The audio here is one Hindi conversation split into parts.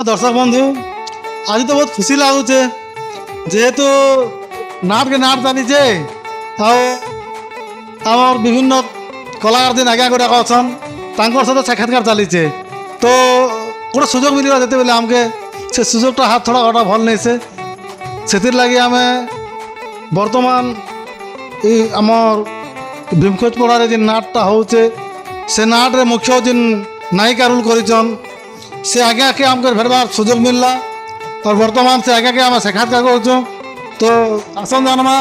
दर्शक बंधु आज तो बहुत खुशी लगुचे जेहेतु नाट के नाट चलीचे आम विभिन्न कलाकार दिन आज्ञा गुड़ाक अच्छन सहित साक्षात्कार चलीचे तो गोटे सुजोग मिलवा जिते बेले आमके से सुजोगटा हाथ थोड़ा गोटा भल नहीं से लगी आम बर्तमान आमर भीमखोज पड़ारे जिन नाटटा होचे से नाट रे मुख्य जिन नायिका रोल करिछन से आज्ञा के आमके भेटबार सुजोग मिलला और वर्तमान से आज्ञा के आम साक्षात्कार करूँ तो आसन जानमा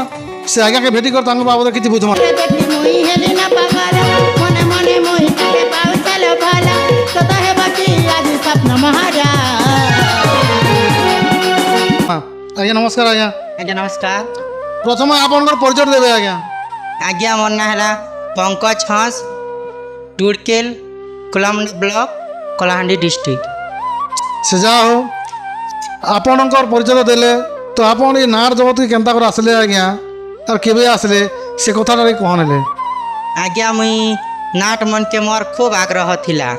से आज्ञा के भेटी कर बाबद किसी बुझमा आज्ञा नमस्कार आज्ञा आज्ञा नमस्कार। प्रथम आपन परिचय देवे आज्ञा आज्ञा मोर ना है पंकज हंस टुड़केल कोलामंडी ब्लॉक कलाहांडी डिस्ट्रिक्ट से जा हो आपण परिचय देले तो आपन ये नाट जगत के केनता कर आसले आज्ञा और केबे आसले से कथाटा कहने आज्ञा मुई नाट मन के मोर खूब आग्रह थिला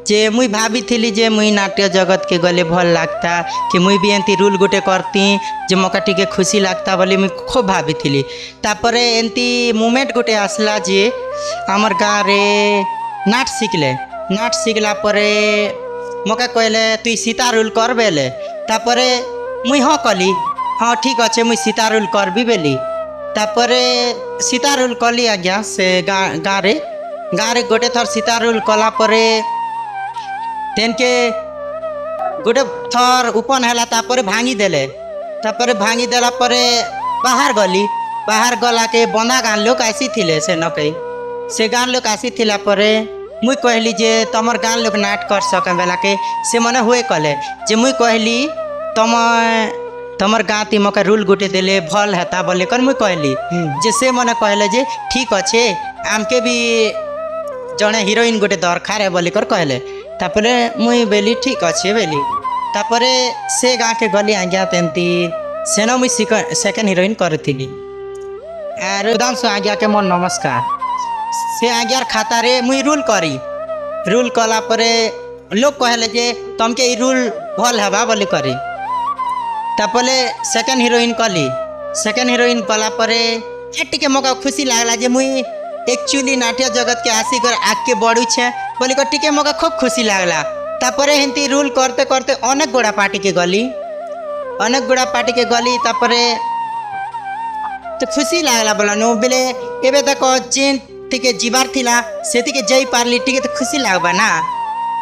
जे मुई भाभी थिली जे मुई नाट्य जगत के गले भल लगता कि मुई भी एंती रूल गोटे करती जे मका टिके खुशी लगता बोली मुई खूब भाभी थिली तापरे एंती मोमेंट गोटे आसला जे आमर गाँव रे नाट शिखला परे मका कहले तुई सीता रोल कर बेले तापरे मुई हाँ कली हाँ ठीक अच्छे मुई सीता रोल करबी बेली तापरे सीता रोल कली आज्ञा से गाँव रे गोटे थर सीता रोल कला परे तेन के गोटे थर उपन है तापरे भांगी देले तापरे भांगी देला परे बाहर गला के बंदा गाँ लोग आसी थिले से नकई से गाँ लोग आसी थिला परे मुई कहली जे तमर गाँ लोग नाट कर सके बेला के से मने हुए कले जे मुई कहली तमर गाँ ती मका रूल गोटे देले भल हेता बोले कर मुई कहली जे से मने कहले जे ठीक अच्छे आमके भी जड़े हिरोइन गोटे दरकार है बोली कर कहले तापरे मुई बेली ठीक अच्छे बेली तापरे से गाँ के गली आज्ञा तेमती सेनो मुई सेकेंड हिरोइन करी आर सुधांशु आज्ञा के मोर नमस्कार से आज्ञार खाता रे मुई रूल कला परे लोग कहले जे तमके ई रूल भल हेबा बोली करी तापले सेकेंड हिरोइन कला परे टिके मका खुशी लागला जे मुई एक्चुअली नाट्य जगत के आसिकर आगे बढ़ू छे बोली कर टिके मका खूब खुशी लागला तापरे हेंती रूल करते करते अनेक गोड़ा पार्टी के गली तापरे तो खुशी लागला बोला नो बेले एबे तक जेन टिके जीवार थिला से टिके जई पारली टिके तो खुशी लागबा ना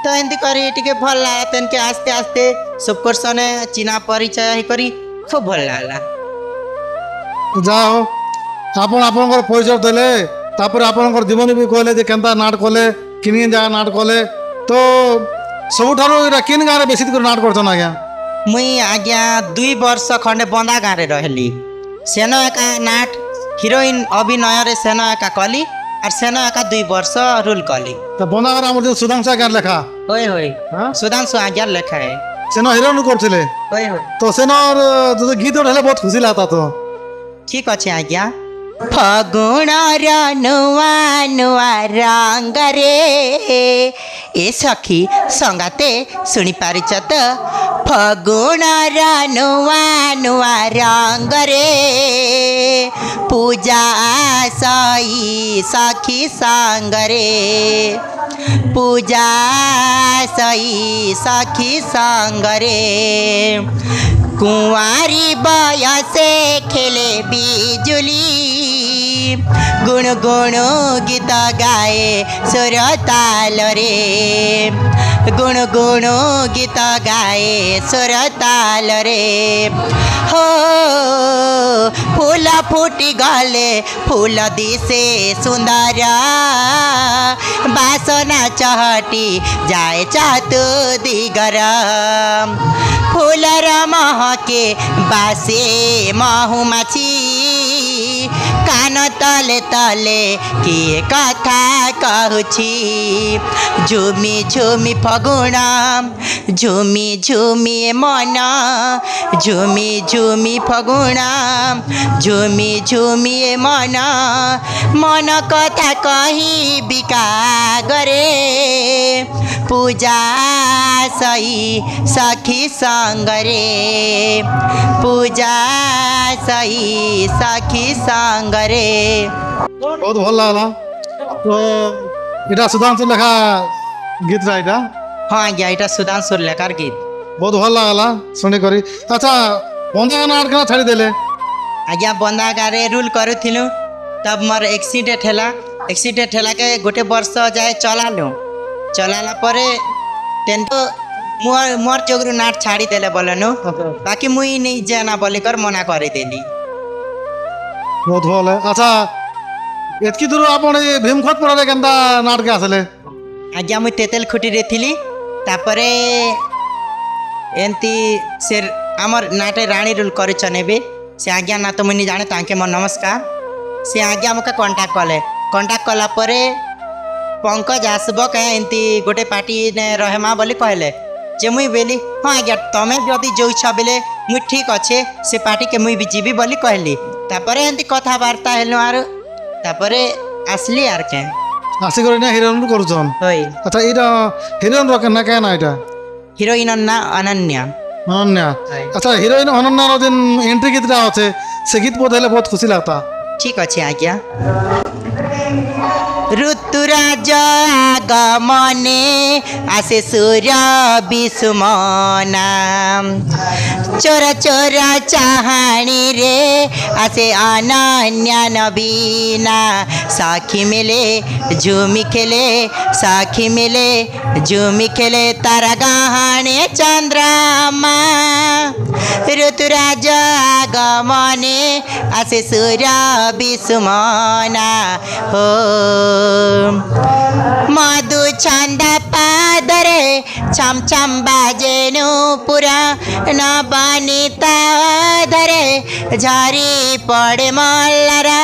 तो एंती करी टिके भल लागला तेन के आस्ते आस्ते सब सने चिना परिचय करी खूब भल लागला जाओ आपन परिचय देले तापर आपन जीवन भी कहले जे केनता नाट कले किन जगह नाट कले तो सबुठारो इरा किन गाँव बेसी नाट करछन आज्ञा मुई आज्ञा 2 वर्ष खंडे बंदा गाँव रही सेनो एका नाट हिरोइन अभिनय रे सेनो एका कली और सेनो एका 2 वर्ष रोल कली तो बंदा गाँव हमर सुधांशु आज्ञा लेखा होय सुधांशु आज्ञा लेखा है सेनो हिरोइन करथिले होय तो सेनो जो गीत उठले बहुत खुशी लागता तो ठीक अच्छे आज्ञा फगुण नुआ नुआ रंग रे ए सखी संगाते शुणी पारिच तो फगुण नुआ नुआ रंग रे पूजा सई सखी संग रे पूजा सई सखी संग रे कुंवारी बयसे खेले बिजुली गुण गुण गीत गाए सुर ताल रे गुण गुण गीत गाए सुर ताल रे हो फूल फूटी गले फूल दिसे सुंदर बासना चहटी जाए चातु दिगर फूलर महके बासे महुमाछी कान तले तले किए कथा कहूची झुमी झुमी फगुणा झुमी झुमी मन झुमी झुमी फगुणा झुमी झुमी मन मन कथा कही बिका गरे पूजा सही सखी संगरे पूजा सही सखी संगरे बहुत भल लागला। तो এটা সুধাংশু লেখা গীতটা এটা हाँ आज्ञा এটা सुधांशुर लेखार गीत बहुत भल लागला শুনি করি। আচ্ছা বন্ধা গান আর কেন ছাড়ি দেলে? आज्ञा बंदा गारे रूल करूथिलु तब मोर एक्सीडेंट ହେଲା के गोटे वर्ष जाए चलाला परे तेन तो मोर जोगरू नाट छाड़ी देले बोलनु बाकी मुई नहीं जाना बोली कर मना कर देली। बहुत भल। আচ্ছা এতকি দূর আপন এই ভীমখত পড়ালে কেনটা নাটকে আসলে? आज्ञा मुई तेतेल खुटी रे थिली तापरे एंती से आमर नाटे रानी रूल करिछन एबे से आज्ञा ना तो मुई जाने तांके मोर नमस्कार से आज्ञा मका कांटेक्ट कला परे पंकज आसब क्या एमती गोटे पार्टी ने रहेमा बोली कहले जे मुई बेली हाँ आज्ञा तमें जदि जो इच्छा बेले मुई ठीक अच्छे से पार्टी के मुई भी जीवी बोली कहली तापरे एमती कथबार्ता हेलु आर तापरे आसली आर के আসি করে না হিরোইন করছন। होई আচ্ছা এটা হিরোইন রকেন না কেন এটা? হিরোইন না অনন্যা অনন্যা। আচ্ছা হিরোইন অনন্যার দিন এন্ট্রি গীতটা আছে সে গীত বোধ হলে বহুত খুশি লাগতা। ठीक अच्छे आज्ञा ऋतुराज आगमने आसे सूर्य विसुमना चोरा चोरा चाहाणी रे आसे अनन्या नवीना साखी मिले झूमी खेले साखी मिले झूमी खेले तारा गाहाणे चंद्रमा ऋतुराज आगमने आसे सूर्य विसुमना हो मधु छंद पादरे छम छम बाजेनु पुरा न बनिता धरे झरी पड़े मल्लारा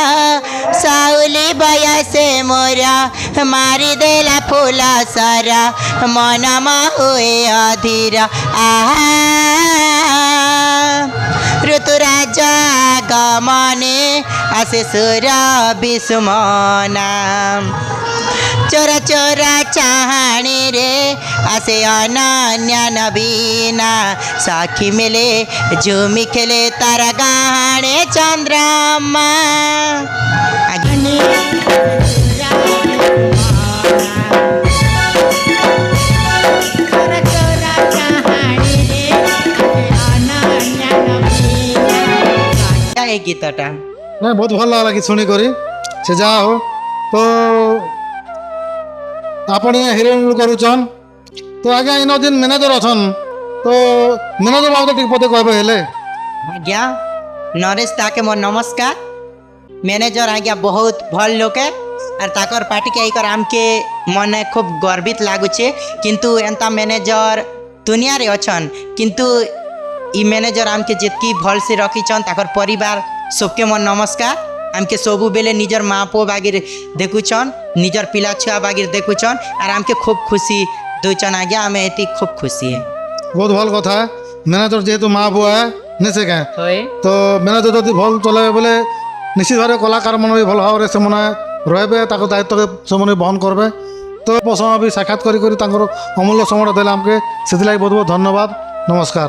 साउली बयसे मोरा मारी देला फूला सारा मनमा हुए अधीरा आहा ऋतुराज गमने आसे सूर्य विसुमना चोरा चोरा चाहाणी रे आसे अनन्या नवीना साखी मिले झूमी खेले तारा गाहाणे चंद्रमा गीतटा না বহুত ভাল লাগলা কি শুনি করি সে যা হো। তো আপনি হিরোইন করুছন তো আগে ইন দিন ম্যানেজর অছন তো ম্যানেজর বাবদ ঠিক পদে কইবে হেলে? आज्ञा नरेश ताके मोर नमस्कार मैनेजर आज्ञा बहुत भल लोक है और ताकर पार्टी के आईकर आमके मन खूब गर्वित लागुचे किंतु एंता मैनेजर दुनिया रे अछन किंतु ई मैनेजर आमके जितकी भल से रखीछन ताकर परिवार सबके मोर नमस्कार आमके सबु बेले निजर माँ पो बागिर देखुछन निजर पिला छुआ बागिर देखुछन और आमके खूब खुशी दुचन आज्ञा आमे एती खूब खुशी है। বহুত ভাল কথা। ম্যানেজর যেহেতু মা বুয়া নেছে কে होय তো ম্যানেজর যদি ভাল চলে বলে নিশ্চিত ভাবে কলাকার মনে ভাল ভাবে সেমনে রহবে তাকে দায়িত্বকে সেমনে বহন করবে। তো পছন্দ সাক্ষাৎ করি তাঙ্কর অমূল্য সময়টা দেলে আমাকে সেদিকে বহুত বহুত ধন্যবাদ। নমস্কার।